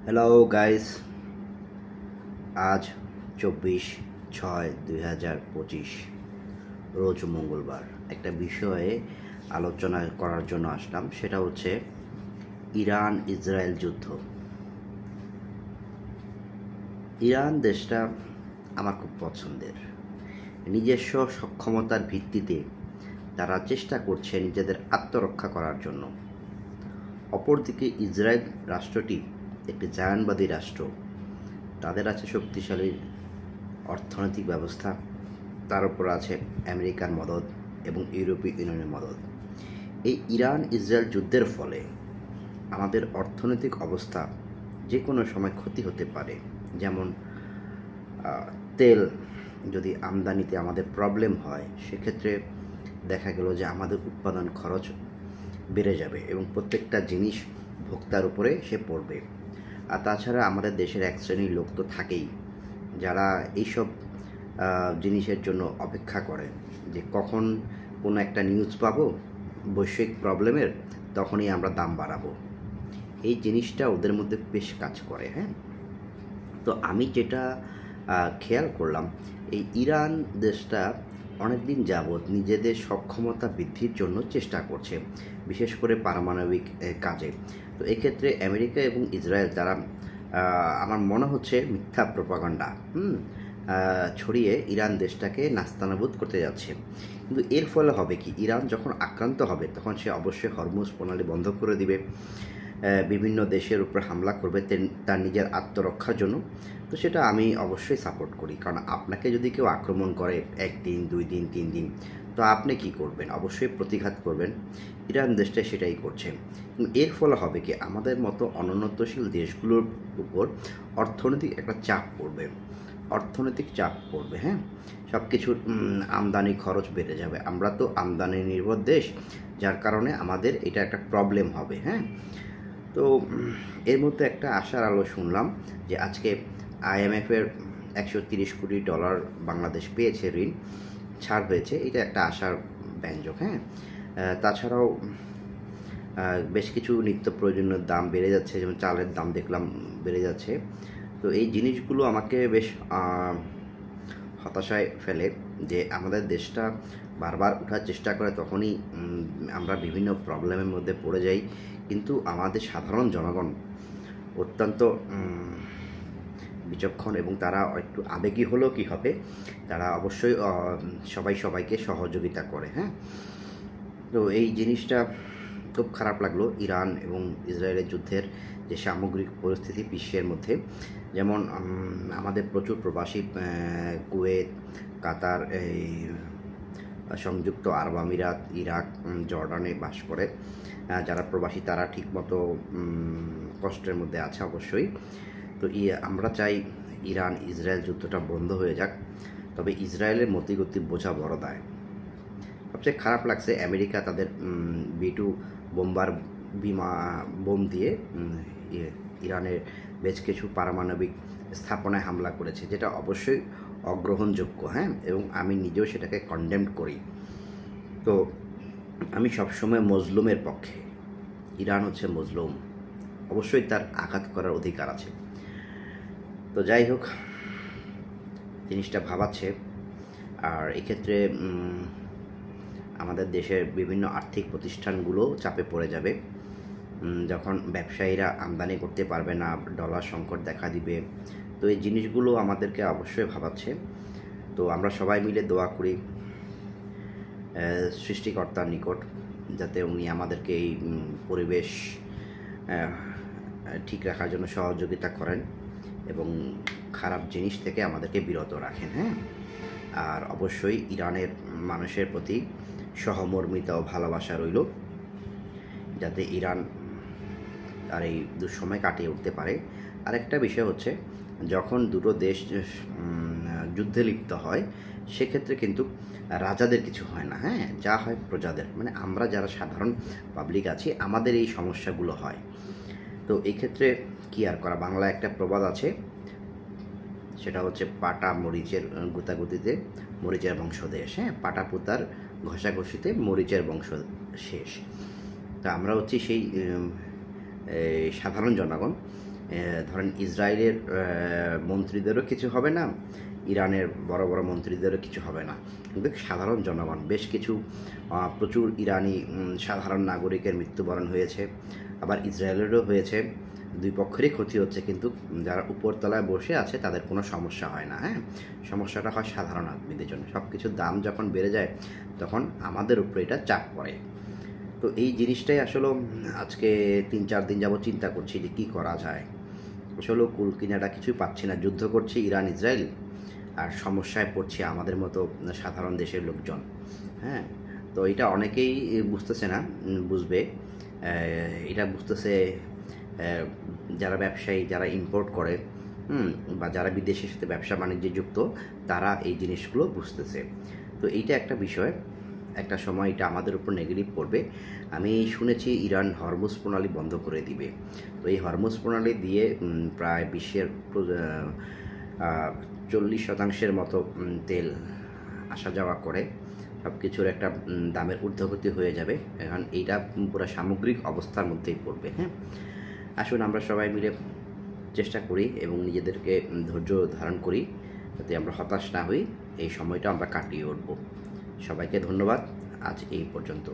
Hello guys, আজ 24/6/2025 রোজ মঙ্গলবার একটা বিষয়ে আলোচনা করার জন্য আসলাম। সেটা হচ্ছে ইরান ইসরায়েল যুদ্ধ। ইরান দেশটা আমার খুব পছন্দের। নিজস্ব সক্ষমতার ভিত্তিতে তারা চেষ্টা করছে নিজেদের আত্মরক্ষা করার জন্য। অপরদিকে ইসরায়েল রাষ্ট্রটি একটি জায়নবাদী রাষ্ট্র। তাদের আছে শক্তিশালী অর্থনৈতিক ব্যবস্থা, তার উপর আছে আমেরিকার মদদ এবং ইউরোপীয় ইউনিয়নের মদদ। এই ইরান ইসরায়েল যুদ্ধের ফলে আমাদের অর্থনৈতিক অবস্থা যে কোনো সময় ক্ষতি হতে পারে। যেমন তেল যদি আমদানিতে আমাদের প্রবলেম হয়, সেক্ষেত্রে দেখা গেল যে আমাদের উৎপাদন খরচ বেড়ে যাবে এবং প্রত্যেকটা জিনিস ভোক্তার উপরে সে পড়বে। আর তাছাড়া আমাদের দেশের এক শ্রেণীর লোক তো থাকেই, যারা এইসব জিনিসের জন্য অপেক্ষা করে যে কখন কোনো একটা নিউজ পাবো বৈশ্বিক প্রবলেমের, তখনই আমরা দাম বাড়াবো। এই জিনিসটা ওদের মধ্যে বেশ কাজ করে। হ্যাঁ, তো আমি যেটা খেয়াল করলাম, এই ইরান দেশটা অনেকদিন যাবৎ নিজেদের সক্ষমতা বৃদ্ধির জন্য চেষ্টা করছে, বিশেষ করে পারমাণবিক কাজে। তো এক্ষেত্রে আমেরিকা এবং ইসরায়েল তারা আমার মনে হচ্ছে মিথ্যা প্রপাগান্ডা ছড়িয়ে ইরান দেশটাকে নাস্তানাবুদ করতে যাচ্ছে। কিন্তু এর ফলে হবে কি, ইরান যখন আক্রান্ত হবে তখন সে অবশ্যই হরমুজ প্রণালী বন্ধ করে দিবে, বিভিন্ন দেশের উপর হামলা করবে তার নিজের আত্মরক্ষার জন্য। তো সেটা আমি অবশ্যই সাপোর্ট করি, কারণ আপনাকে যদি কেউ আক্রমণ করে 1 দিন 2 দিন 3 দিন, তো আপনি কি করবেন? অবশ্যই প্রতিঘাত করবেন। ইরান দেশটা সেটাই করছে। এর ফলে হবে কি, আমাদের মতো অনুন্নতশীল দেশগুলোর উপর অর্থনৈতিক একটা চাপ পড়বে, হ্যাঁ, সব কিছুর আমদানি খরচ বেড়ে যাবে। আমরা তো আমদানি নির্ভর দেশ, যার কারণে আমাদের এটা একটা প্রবলেম হবে। হ্যাঁ, তো এর মধ্যে একটা আশার আলো শুনলাম যে আজকে IMF-এর $130 কোটি বাংলাদেশ পেয়েছে, ঋণ ছাড় হয়েছে। এটা একটা আশার ব্যঞ্জক। হ্যাঁ, তাছাড়াও বেশ কিছু নিত্য প্রয়োজনীয় দাম বেড়ে যাচ্ছে, যেমন চালের দাম দেখলাম বেড়ে যাচ্ছে। তো এই জিনিসগুলো আমাকে বেশ হতাশায় ফেলে যে আমাদের দেশটা বারবার ওঠার চেষ্টা করে, তখনই আমরা বিভিন্ন প্রবলেমের মধ্যে পড়ে যাই। কিন্তু আমাদের সাধারণ জনগণ অত্যন্ত বিচক্ষণ এবং তারা একটু আবেগী হলেও কী হবে, তারা অবশ্যই সবাইকে সহযোগিতা করে। হ্যাঁ, তো এই জিনিসটা খুব খারাপ লাগলো, ইরান এবং ইসরায়েলের যুদ্ধের যে সামগ্রিক পরিস্থিতি বিশ্বের মধ্যে। যেমন আমাদের প্রচুর প্রবাসী কুয়েত, কাতার, এই সংযুক্ত আরব আমিরাত, ইরাক, জর্ডানে বাস করে। যারা প্রবাসী তারা ঠিকমতো কষ্টের মধ্যে আছে অবশ্যই। তো আমরা চাই ইরান ইসরায়েল যুদ্ধটা বন্ধ হয়ে যাক, তবে ইসরায়েলের মতিগতি বোঝা বড় দায়। সবচেয়ে খারাপ লাগছে আমেরিকা তাদের B-2 বোম দিয়ে ইরানের বেশ কিছু পারমাণবিক স্থাপনায় হামলা করেছে, যেটা অবশ্যই অগ্রহণযোগ্য। হ্যাঁ, এবং আমি নিজেও সেটাকে কন্ডেম করি। তো আমি সবসময় মজলুমের পক্ষে। ইরান হচ্ছে মজলুম, অবশ্যই তার আঘাত করার অধিকার আছে। তো যাই হোক, জিনিসটা ভাবাচ্ছে। আর এক্ষেত্রে আমাদের দেশের বিভিন্ন আর্থিক প্রতিষ্ঠানগুলো চাপে পড়ে যাবে, যখন ব্যবসায়ীরা আমদানি করতে পারবে না, ডলার সংকট দেখা দিবে। তো এই জিনিসগুলো আমাদেরকে অবশ্যই ভাবাচ্ছে। তো আমরা সবাই মিলে দোয়া করি সৃষ্টিকর্তার নিকট, যাতে উনি আমাদেরকে এই পরিবেশ ঠিক রাখার জন্য সহযোগিতা করেন এবং খারাপ জিনিস থেকে আমাদেরকে বিরত রাখেন। হ্যাঁ, আর অবশ্যই ইরানের মানুষের প্রতি সহমর্মিতা ও ভালোবাসা রইল, যাতে ইরান তার এই দুঃসময় কাটিয়ে উঠতে পারে। আরেকটা বিষয় হচ্ছে, যখন দুটো দেশ যুদ্ধে লিপ্ত হয়, সেক্ষেত্রে কিন্তু রাজাদের কিছু হয় না। হ্যাঁ, যা হয় প্রজাদের, মানে আমরা যারা সাধারণ পাবলিক আছি, আমাদের এই সমস্যাগুলো হয়। তো এই ক্ষেত্রে কী আর করা, বাংলা একটা প্রবাদ আছে, সেটা হচ্ছে পাটা মরিচের গুতাগুতিতে মরিচের বংশ দেশ। হ্যাঁ, পাটা পুতার ঘষাঘষিতে মরিচের বংশ শেষ। তা আমরা হচ্ছি সেই সাধারণ জনগণ, ধরেন ইসরায়েলের মন্ত্রীদেরও কিছু হবে না, ইরানের বড় বড় মন্ত্রীদেরও কিছু হবে না, কিন্তু সাধারণ জনগণ বেশ কিছু প্রচুর ইরানি সাধারণ নাগরিকের মৃত্যুবরণ হয়েছে, আবার ইসরায়েলেরও হয়েছে। দুই পক্ষেরই ক্ষতি হচ্ছে, কিন্তু যারা উপরতলায় বসে আছে তাদের কোনো সমস্যা হয় না। হ্যাঁ, সমস্যাটা হয় সাধারণ আদমিদের জন্য। সব কিছুর দাম যখন বেড়ে যায় তখন আমাদের উপরে এটা চাপ পড়ে। তো এই জিনিসটাই আসলে আজকে 3-4 দিন যাবত চিন্তা করছি যে কী করা যায়। আসলে কুল কিনারা কিছুই পাচ্ছি না। যুদ্ধ করছে ইরান ইসরায়েল, আর সমস্যায় পড়ছে আমাদের মতো সাধারণ দেশের লোকজন। হ্যাঁ, তো এটা অনেকেই বুঝতেছে না, বুঝবে। এটা বুঝতেছে যারা ব্যবসায়ী, যারা ইম্পোর্ট করে, বা যারা বিদেশের সাথে ব্যবসা বাণিজ্যে যুক্ত, তারা এই জিনিসগুলো বুঝতেছে। তো এইটা একটা বিষয়, একটা সময় এটা আমাদের উপর নেগেটিভ পড়বে। আমি শুনেছি ইরান হরমুজ প্রণালী বন্ধ করে দিবে। তো এই হরমুজ প্রণালী দিয়ে প্রায় বিশ্বের 40% মতো তেল আসা যাওয়া করে। সব কিছুর একটা দামের ঊর্ধ্বগতি হয়ে যাবে। এখন এইটা পুরো সামগ্রিক অবস্থার মধ্যেই পড়বে। হ্যাঁ, আসুন আমরা সবাই মিলে চেষ্টা করি এবং নিজেদেরকে ধৈর্য ধারণ করি, যাতে আমরা হতাশ না হই, এই সময়টা আমরা কাটিয়ে উঠব। সবাইকে ধন্যবাদ। আজ এই পর্যন্ত।